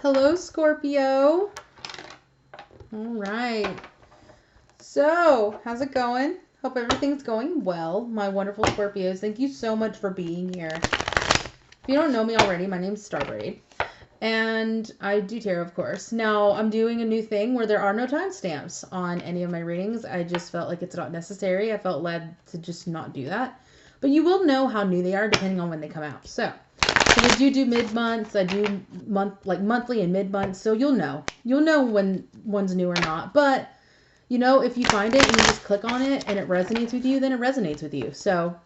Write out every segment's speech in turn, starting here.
Hello, Scorpio. All right. So, how's it going? Hope everything's going well, my wonderful Scorpios. Thank you so much for being here. If you don't know me already, my name's Starbraid, and I do tarot, of course. Now, I'm doing a new thing where there are no timestamps on any of my readings. I just felt like it's not necessary. I felt led to just not do that. But you will know how new they are depending on when they come out. So I do mid-months. I do monthly and mid-months. So you'll know. You'll know when one's new or not. But, you know, if you find it and you just click on it and it resonates with you, then it resonates with you. So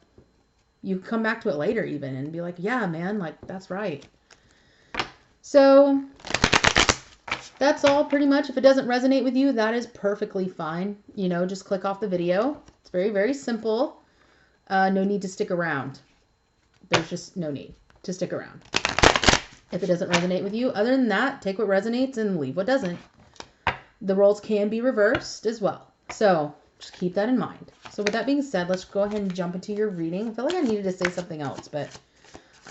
you come back to it later even and be like, yeah, man, like, that's right. So that's all pretty much. If it doesn't resonate with you, that is perfectly fine. You know, just click off the video. It's very, very simple. No need to stick around. There's just no need to stick around if it doesn't resonate with you. Other than that, take what resonates and leave what doesn't. The roles can be reversed as well. So just keep that in mind. So with that being said, let's go ahead and jump into your reading. I feel like I needed to say something else, but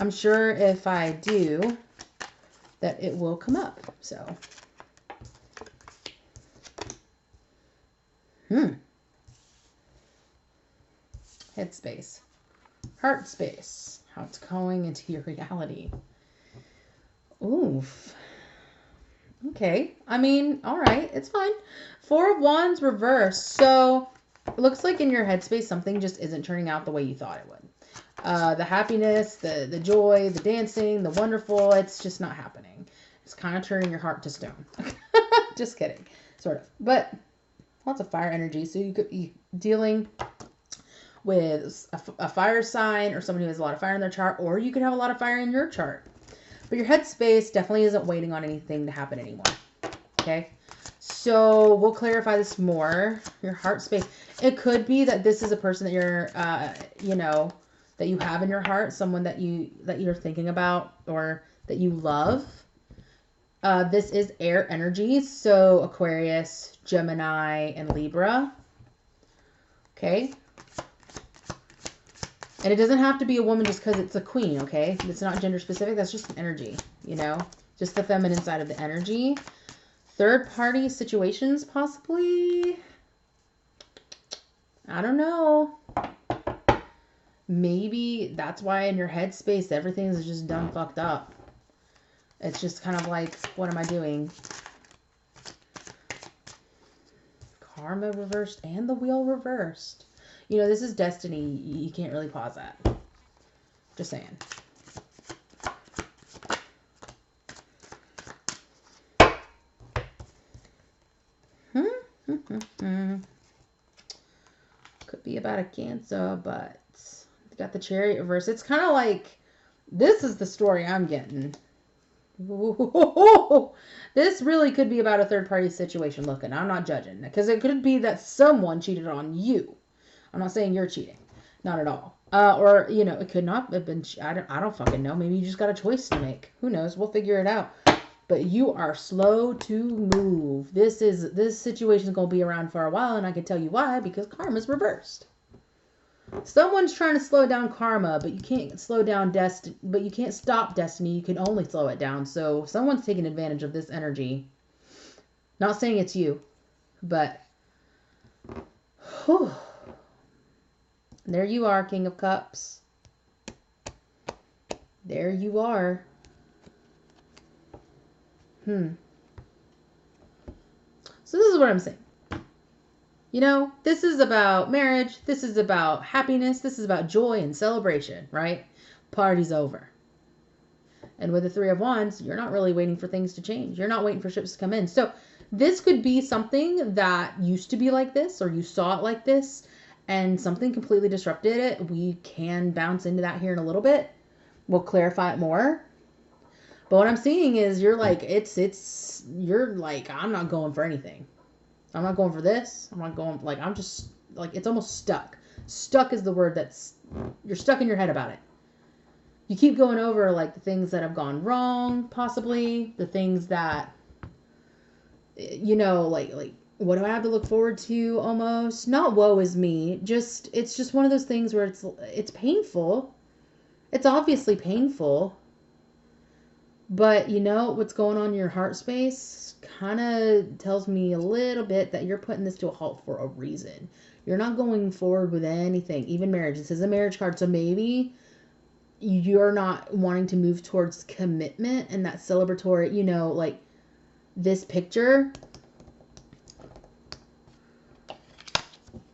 I'm sure if I do, that it will come up. So, headspace, heart space, how it's going into your reality. Oof. Okay. I mean, all right, it's fine. Four of Wands reversed. So it looks like in your headspace, something just isn't turning out the way you thought it would. The happiness, the joy, the dancing, the wonderful, it's just not happening. It's kind of turning your heart to stone. Just kidding. Sort of. But lots of fire energy. So you could be dealing with a fire sign or somebody who has a lot of fire in their chart, or you could have a lot of fire in your chart. But your headspace definitely isn't waiting on anything to happen anymore. Okay? So we'll clarify this more. Your heart space. It could be that this is a person that you're, that you have in your heart, someone that you're thinking about or that you love. This is air energy, so Aquarius, Gemini, and Libra. Okay? And it doesn't have to be a woman just because it's a queen, okay? It's not gender specific. That's just an energy, you know? Just the feminine side of the energy. Third party situations, possibly. I don't know. Maybe that's why in your headspace, everything's just done fucked up. It's just kind of like, what am I doing? Karma reversed and the wheel reversed. You know, this is destiny. You can't really pause that. Just saying. Could be about a Cancer, but got the Chariot reverse. It's kind of like, this is the story I'm getting. Ooh, this really could be about a third-party situation. Look, and I'm not judging, because it could be that someone cheated on you. I'm not saying you're cheating. Not at all. Or, you know, it could not have been, I don't fucking know. Maybe you just got a choice to make. Who knows? We'll figure it out. But you are slow to move. This situation is going to be around for a while, and I can tell you why, because karma's reversed. Someone's trying to slow down karma, but you can't slow down destiny, but you can't stop destiny. You can only slow it down. So someone's taking advantage of this energy. Not saying it's you, but whew. There you are, King of Cups. There you are. So this is what I'm saying. You know, this is about marriage. This is about happiness. This is about joy and celebration, right? Party's over. And with the Three of Wands, you're not really waiting for things to change. You're not waiting for ships to come in. So this could be something that used to be like this, or you saw it like this, and something completely disrupted it. We can bounce into that here in a little bit. We'll clarify it more. But what I'm seeing is you're like, you're like, I'm not going for anything. I'm not going for this. I'm not going, like, I'm just, like, it's almost stuck. Stuck is the word you're stuck in your head about it. You keep going over, like, the things that have gone wrong, possibly. The things that, you know, like, what do I have to look forward to, almost? Not woe is me. It's just one of those things where it's painful. It's obviously painful. But you know what's going on in your heart space kind of tells me a little bit that you're putting this to a halt for a reason. You're not going forward with anything, even marriage. This is a marriage card, so maybe you're not wanting to move towards commitment and that celebratory, you know, like this picture.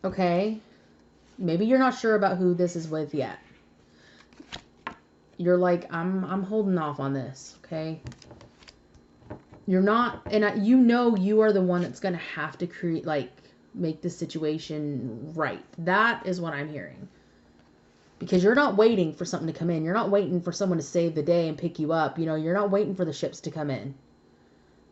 Okay. Maybe you're not sure about who this is with yet. You're like, I'm holding off on this, okay? You're not, and you know you are the one that's going to have to create, like, make the situation right. That is what I'm hearing. Because you're not waiting for something to come in. You're not waiting for someone to save the day and pick you up. You know, you're not waiting for the ships to come in.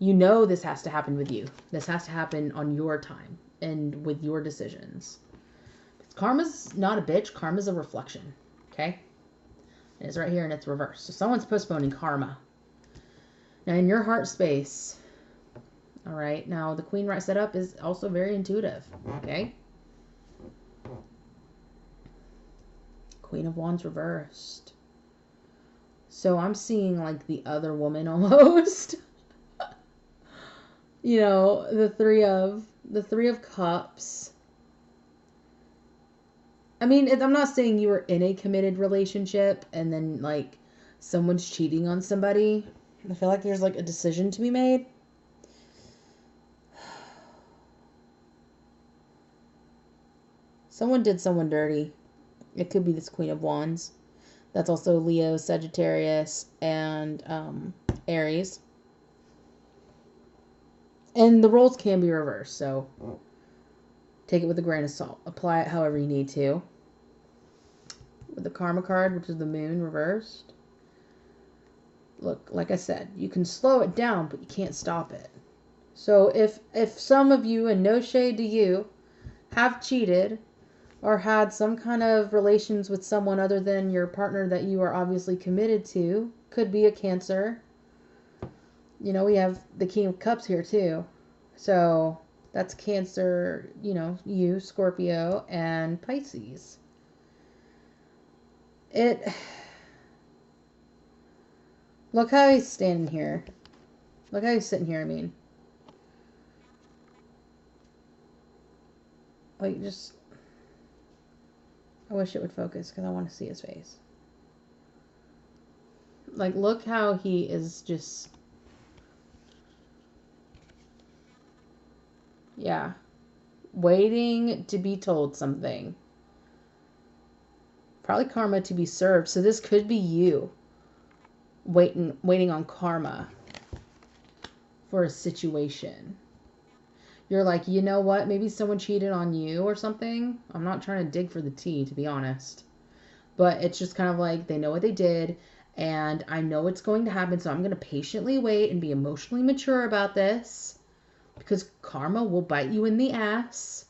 You know this has to happen with you. This has to happen on your time and with your decisions. Karma's not a bitch. Karma's a reflection, okay? It's right here and it's reversed. So someone's postponing karma. Now in your heart space, all right, now the queen right set up is also very intuitive, okay? Queen of Wands reversed. So I'm seeing like the other woman almost. You know, the three of cups. I mean, I'm not saying you were in a committed relationship and then like someone's cheating on somebody. I feel like there's like a decision to be made. Someone did someone dirty. It could be this Queen of Wands. That's also Leo, Sagittarius, and Aries. And the roles can be reversed, so take it with a grain of salt. Apply it however you need to. With the Karma card, which is the Moon reversed. Look, like I said, you can slow it down, but you can't stop it. So if some of you, and no shade to you, have cheated or had some kind of relations with someone other than your partner that you are obviously committed to, could be a Cancer. You know, we have the King of Cups here too. So that's Cancer, you know, you, Scorpio, and Pisces. Look how he's standing here. Look how he's sitting here, I mean. Like, just... I wish it would focus because I want to see his face. Like, look how he is just... Yeah. Waiting to be told something. Probably karma to be served. So this could be you. Waiting on karma for a situation. You're like, you know what? Maybe someone cheated on you or something. I'm not trying to dig for the tea, to be honest. But it's just kind of like they know what they did. And I know it's going to happen. So I'm going to patiently wait and be emotionally mature about this. Because karma will bite you in the ass.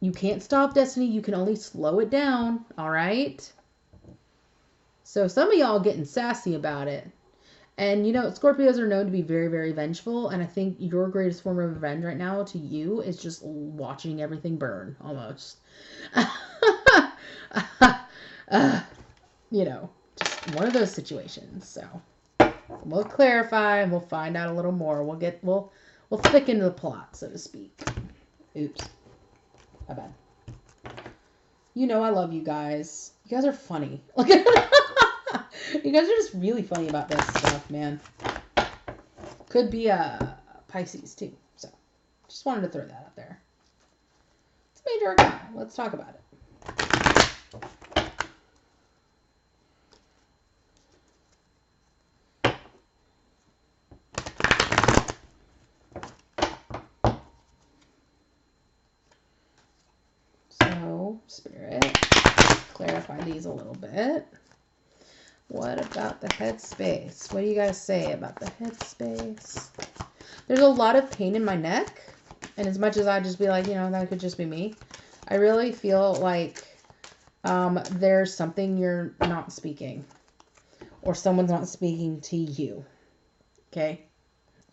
You can't stop destiny. You can only slow it down. All right? So some of y'all getting sassy about it. And, you know, Scorpios are known to be very, very vengeful. And I think your greatest form of revenge right now to you is just watching everything burn, almost. You know, just one of those situations. So we'll clarify and we'll find out a little more. We'll thicken the plot, so to speak. Oops. My bad. You know I love you guys. You guys are funny. You guys are just really funny about this stuff, man. Could be a Pisces too. So, just wanted to throw that out there. It's major arcana. Let's talk about it. So, Spirit, clarify these a little bit. What about the headspace? What do you guys say about the headspace? There's a lot of pain in my neck. And as much as I just be like, you know, that could just be me. I really feel like there's something you're not speaking. Or someone's not speaking to you. Okay?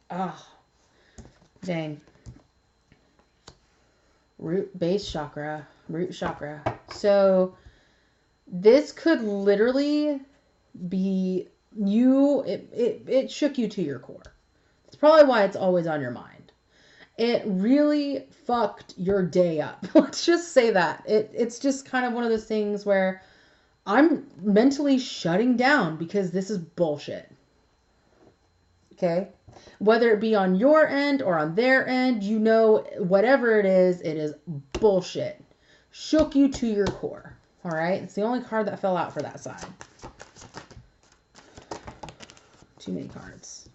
Oh. Dang. Base chakra. Root chakra. So, this could literally be it shook you to your core. It's probably why it's always on your mind. It really fucked your day up. Let's just say that. It's just kind of one of those things where I'm mentally shutting down because this is bullshit. Okay? Whether it be on your end or on their end, you know, whatever it is bullshit. Shook you to your core. All right? It's the only card that fell out for that side. Too many cards.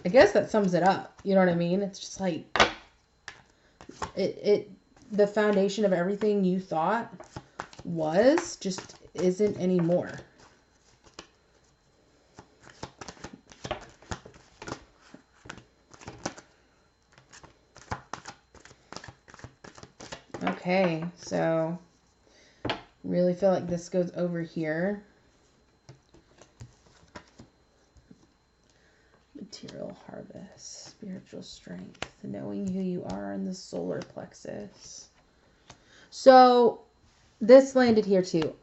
I guess that sums it up. You know what I mean? It's just like the foundation of everything you thought was just isn't anymore. Okay, so really feel like this goes over here. Material harvest, spiritual strength, knowing who you are in the solar plexus. So this landed here too.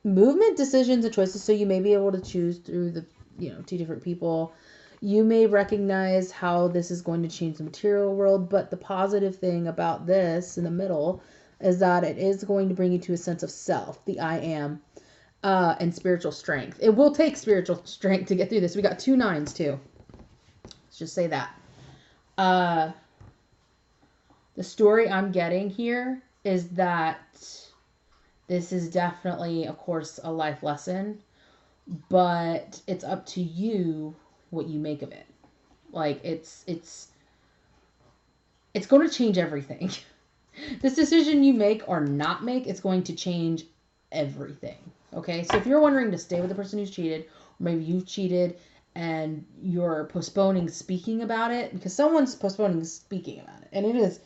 Movement, decisions, and choices. So you may be able to choose through the, two different people. You may recognize how this is going to change the material world, but the positive thing about this in the middle is that it is going to bring you to a sense of self, the I am, and spiritual strength. It will take spiritual strength to get through this. We got 2 9s too. Let's just say that. The story I'm getting here is that this is definitely, of course, a life lesson, but it's up to you what you make of it. Like, it's going to change everything. This decision you make or not make, it's going to change everything. Okay, so if you're wondering to stay with the person who's cheated, or maybe you've cheated and you're postponing speaking about it, because someone's postponing speaking about it, and it is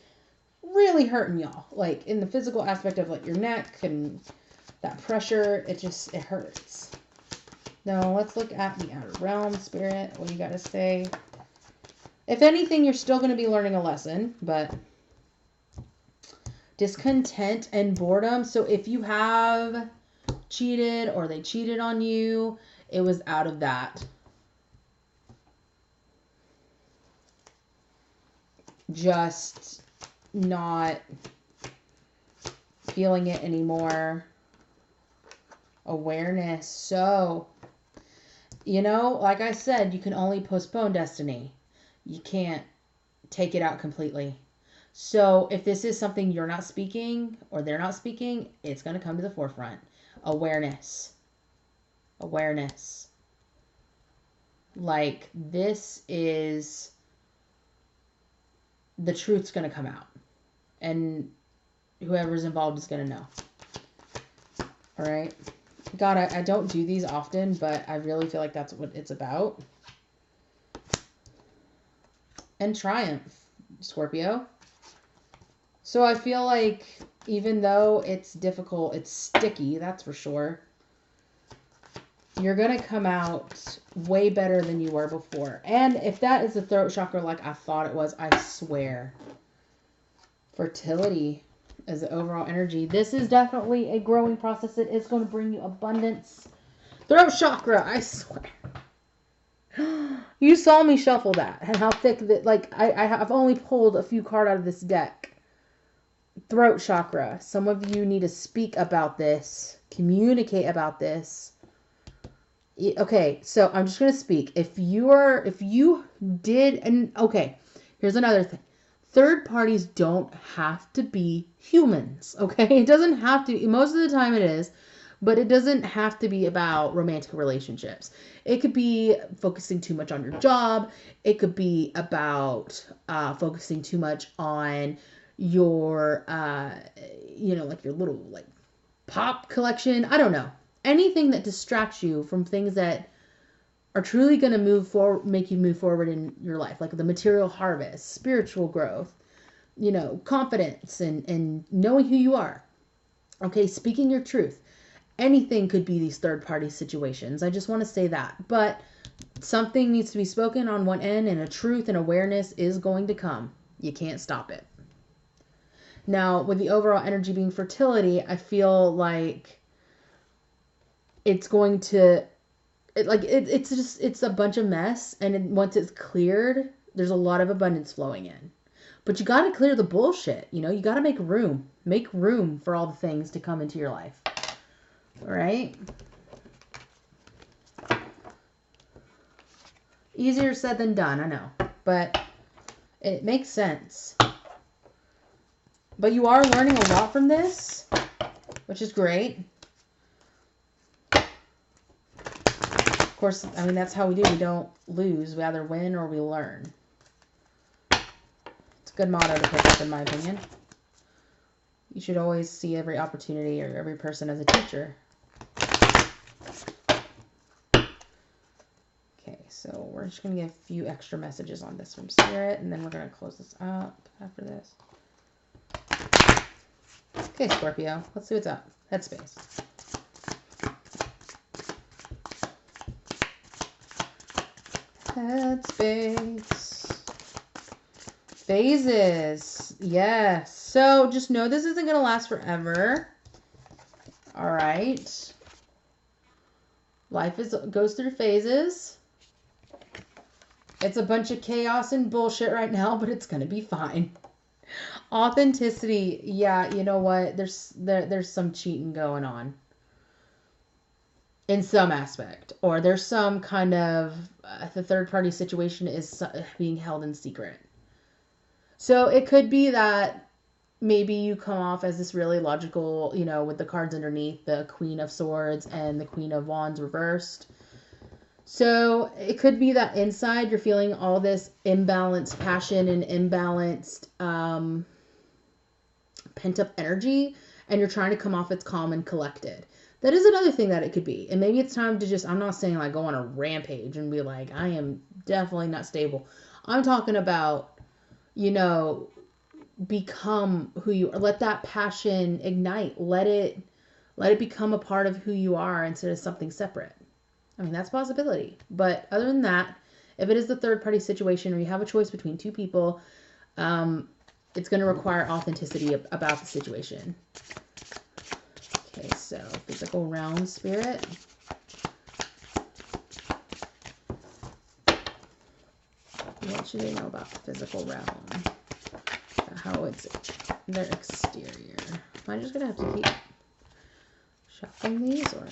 really hurting y'all, like in the physical aspect of like your neck and that pressure, it hurts. Now let's look at the outer realm, spirit. What do you got to say? If anything, you're still going to be learning a lesson, but discontent and boredom. So if you have cheated or they cheated on you, it was out of that. Just not feeling it anymore. Awareness. So, like I said, you can only postpone destiny. You can't take it out completely. So if this is something you're not speaking or they're not speaking, it's going to come to the forefront. Awareness. Awareness. Like, this is, the truth's going to come out. And whoever's involved is going to know. All right. God, I don't do these often, but I really feel like that's what it's about. And triumph, Scorpio. So I feel like even though it's difficult, it's sticky, that's for sure. You're going to come out way better than you were before. And if that is the throat chakra like I thought it was, I swear. Fertility as the overall energy. This is definitely a growing process. It is going to bring you abundance. Throat chakra, I swear. You saw me shuffle that and how thick that, like, I've only pulled a few cards out of this deck. Throat chakra. Some of you need to speak about this. Communicate about this. Okay, so I'm just going to speak. If you did, and okay, here's another thing. Third parties don't have to be humans, okay? It doesn't have to, most of the time it is, but it doesn't have to be about romantic relationships. It could be focusing too much on your job. It could be about focusing too much on your, like your little like pop collection. I don't know. Anything that distracts you from things that are truly going to make you move forward in your life, like the material harvest, spiritual growth, confidence and knowing who you are. Okay, speaking your truth. Anything could be these third-party situations. I just want to say that. But something needs to be spoken on one end, and a truth and awareness is going to come. You can't stop it. Now, with the overall energy being fertility, I feel like it's going to, it's a bunch of mess. And once it's cleared, there's a lot of abundance flowing in. But you got to clear the bullshit. You know, you got to make room. Make room for all the things to come into your life. All right? Easier said than done, I know. But it makes sense. But you are learning a lot from this, which is great. Of course, I mean, that's how we do. We don't lose. We either win or we learn. It's a good motto to pick up, in my opinion. You should always see every opportunity or every person as a teacher. Okay, so we're just going to get a few extra messages on this from Spirit, and then we're going to close this up after this. Okay, Scorpio, let's see what's up. Headspace. Headspace. Phases. Yes. So just know this isn't going to last forever. All right. Life goes through phases. It's a bunch of chaos and bullshit right now, but it's going to be fine. Authenticity. Yeah, you know what? There's some cheating going on. In some aspect. Or there's some kind of, the third party situation is being held in secret. So it could be that maybe you come off as this really logical, you know, with the cards underneath, the Queen of Swords and the Queen of Wands reversed. So it could be that inside you're feeling all this imbalanced passion and imbalanced pent up energy, and you're trying to come off as calm and collected. That is another thing that it could be. And maybe it's time to just, I'm not saying like go on a rampage and be like, I am definitely not stable. I'm talking about, you know, become who you are. Let that passion ignite. Let it become a part of who you are instead of something separate. I mean, that's a possibility. But other than that, if it is the third party situation or you have a choice between two people, it's going to require authenticity about the situation. Okay, so physical realm, Spirit. What should they know about the physical realm? How it's their exterior. Am I just going to have to keep shuffling these, or?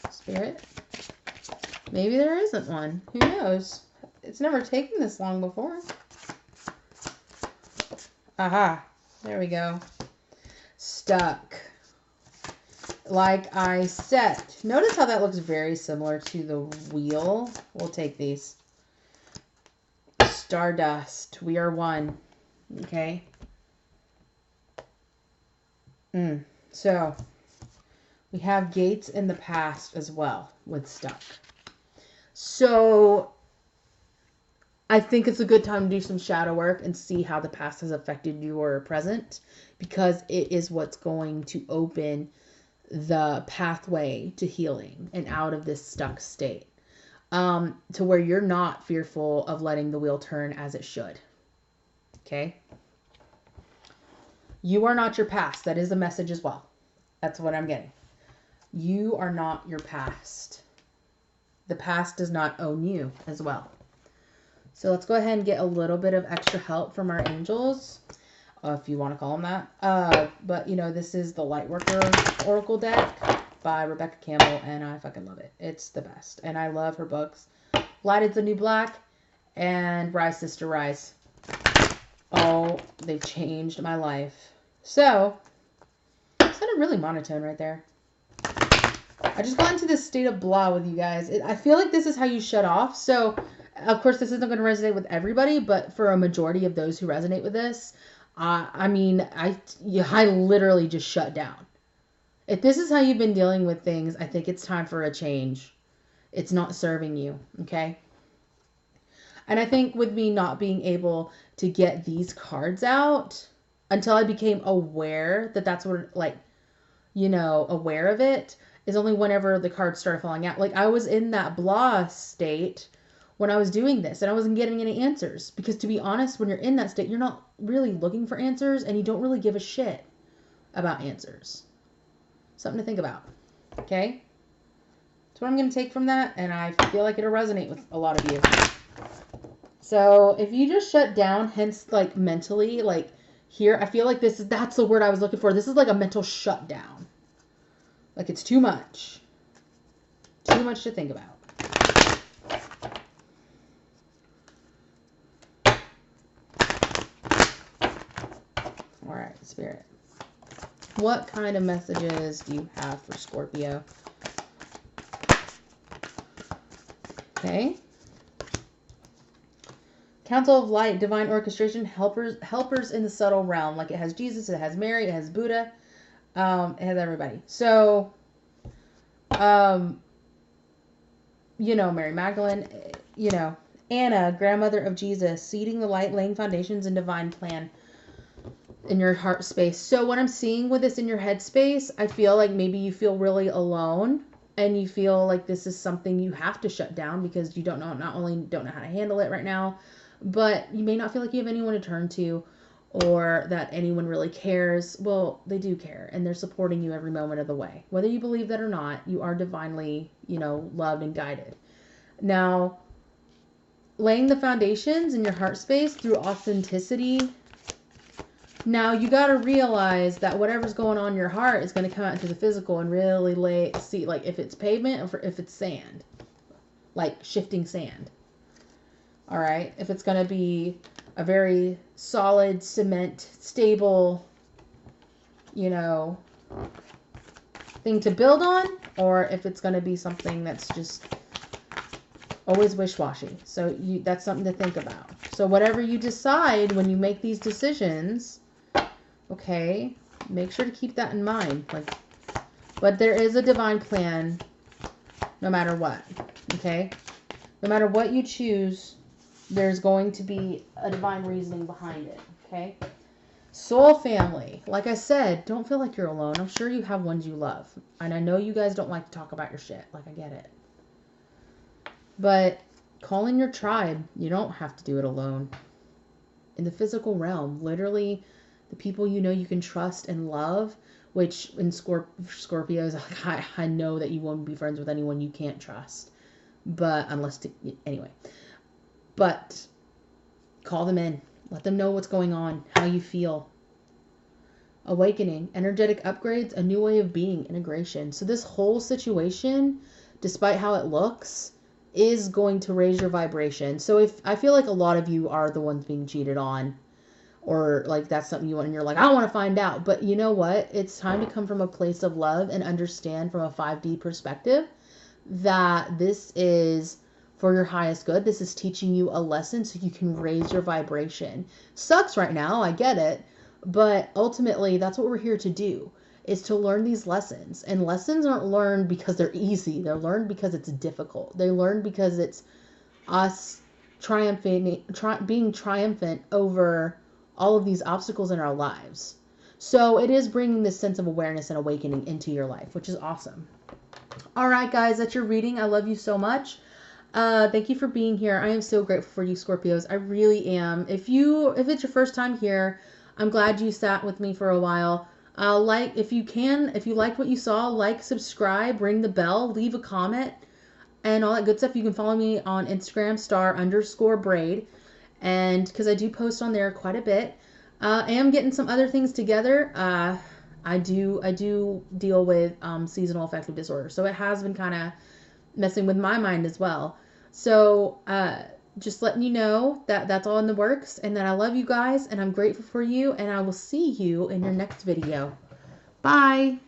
Spirit? Maybe there isn't one. Who knows? It's never taken this long before. Aha. There we go. Stuck. Like I said. Notice how that looks very similar to the wheel. We'll take these. Stardust. We are one. Okay. So, we have gates in the past as well with stuck. So, I think it's a good time to do some shadow work and see how the past has affected your present, because it is what's going to open the pathway to healing and out of this stuck state, to where you're not fearful of letting the wheel turn as it should. Okay? You are not your past. That is a message as well. That's what I'm getting. You are not your past. The past does not own you as well. So let's go ahead and get a little bit of extra help from our angels, if you want to call them that. But, you know, this is the Lightworker Oracle deck by Rebecca Campbell, and I fucking love it. It's the best. And I love her books. Light is the New Black and Rise, Sister, Rise. Oh, they've changed my life. So, I sounded really monotone right there. I just got into this state of blah with you guys. I feel like this is how you shut off. So, of course, this isn't going to resonate with everybody, but for a majority of those who resonate with this, I mean, I literally just shut down. If this is how you've been dealing with things, I think it's time for a change. It's not serving you, okay? And I think with me not being able to get these cards out until I became aware that that's what, like, you know, aware of it, is only whenever the cards started falling out. Like, I was in that blah state when I was doing this and I wasn't getting any answers. Because to be honest, when you're in that state, you're not really looking for answers and you don't really give a shit about answers. Something to think about. Okay? That's what I'm going to take from that, and I feel like it'll resonate with a lot of you. So if you just shut down, hence like mentally, like here, I feel like that's the word I was looking for. This is like a mental shutdown. Like it's too much. Too much to think about. All right, Spirit. What kind of messages do you have for Scorpio? Okay. Council of Light, divine orchestration, helpers in the subtle realm. Like it has Jesus, it has Mary, it has Buddha, it has everybody. So, Mary Magdalene, Anna, grandmother of Jesus, seeding the light, laying foundations and divine plan in your heart space. So what I'm seeing with this in your head space, I feel like maybe you feel really alone and you feel like this is something you have to shut down because you not only don't know how to handle it right now, but you may not feel like you have anyone to turn to or that anyone really cares. Well, they do care and they're supporting you every moment of the way. Whether you believe that or not, you are divinely, loved and guided. Now, laying the foundations in your heart space through authenticity. Now, you got to realize that whatever's going on in your heart is going to come out into the physical and really see, like, if it's pavement or if it's sand. Like, shifting sand. All right? If it's going to be a very solid, cement, stable, thing to build on, or if it's going to be something that's just always wish-washy. So that's something to think about. So whatever you decide when you make these decisions, okay, make sure to keep that in mind. But there is a divine plan no matter what, okay? No matter what you choose, there's going to be a divine reasoning behind it, okay? Soul family. Like I said, don't feel like you're alone. I'm sure you have ones you love. And I know you guys don't like to talk about your shit. Like, I get it. But call in your tribe. You don't have to do it alone. In the physical realm, literally the people you can trust and love, which in Scorpios, I know that you won't be friends with anyone you can't trust. But anyway. But call them in. Let them know what's going on, how you feel. Awakening, energetic upgrades, a new way of being, integration. So this whole situation, despite how it looks, is going to raise your vibration. So if I feel like a lot of you are the ones being cheated on, or like that's something you want and you're like, I want to find out. But you know what? It's time to come from a place of love and understand from a 5D perspective that this is for your highest good. This is teaching you a lesson so you can raise your vibration. Sucks right now, I get it. But ultimately, that's what we're here to do, is to learn these lessons. And lessons aren't learned because they're easy. They're learned because it's difficult. They're learned because it's us being triumphant over all of these obstacles in our lives. So it is bringing this sense of awareness and awakening into your life, which is awesome. All right, guys, that's your reading. I love you so much. Thank you for being here. I am so grateful for you, Scorpios. I really am. If it's your first time here, I'm glad you sat with me for a while. If you liked what you saw, like, subscribe, ring the bell, leave a comment, and all that good stuff. You can follow me on Instagram, *_braid, and because I do post on there quite a bit. I am getting some other things together. I do deal with seasonal affective disorder, so it has been kind of messing with my mind as well. So just letting you know that that's all in the works, and that I love you guys and I'm grateful for you, and I will see you in your next video. Bye.